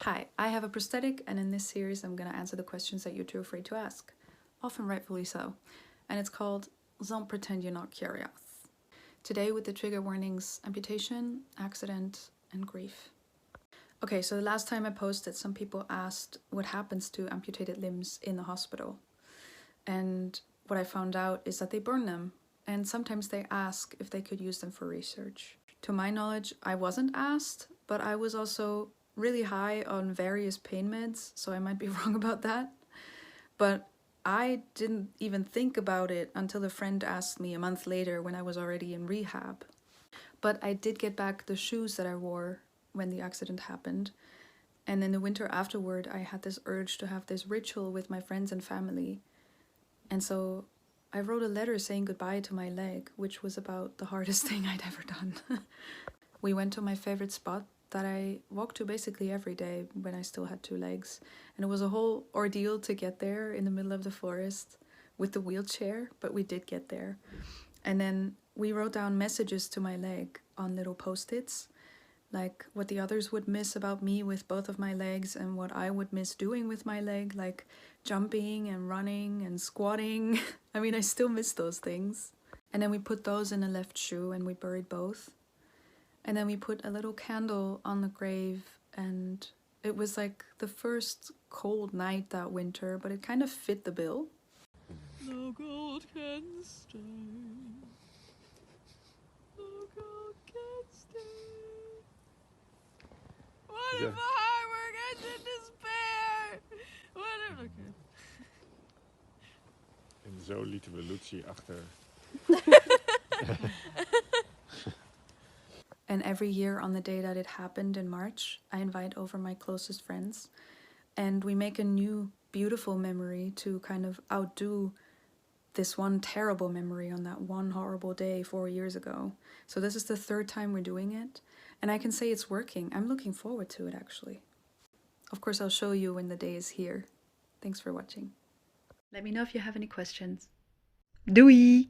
Hi, I have a prosthetic, and in this series I'm going to answer the questions that you're too afraid to ask, often rightfully so, and it's called Don't Pretend You're Not Curious. Today with the trigger warnings amputation, accident, and grief. Okay, so the last time I posted, some people asked what happens to amputated limbs in the hospital, and what I found out is that they burn them, and sometimes they ask if they could use them for research. To my knowledge, I wasn't asked, but I was also really high on various pain meds, so I might be wrong about that. But I didn't even think about it until a friend asked me a month later when I was already in rehab. But I did get back the shoes that I wore when the accident happened. And in the winter afterward, I had this urge to have this ritual with my friends and family. And so I wrote a letter saying goodbye to my leg, which was about the hardest thing I'd ever done. We went to my favorite spot that I walked to basically every day when I still had two legs. And it was a whole ordeal to get there in the middle of the forest with the wheelchair, but we did get there. And then we wrote down messages to my leg on little post-its, like what the others would miss about me with both of my legs and what I would miss doing with my leg, like jumping and running and squatting. I mean, I still miss those things. And then we put those in a left shoe and we buried both. And then we put a little candle on the grave, and it was like the first cold night that winter, but it kind of fit the bill. No gold can stay. No gold can stay. What if my hard work ends in despair? What if... Okay. En zo lieten we Lucy achter. And every year on the day that it happened in March, I invite over my closest friends, and we make a new beautiful memory to kind of outdo this one terrible memory on that one horrible day 4 years ago. So this is the third time we're doing it, and I can say it's working. I'm looking forward to it, actually. Of course, I'll show you when the day is here. Thanks for watching. Let me know if you have any questions. Doei!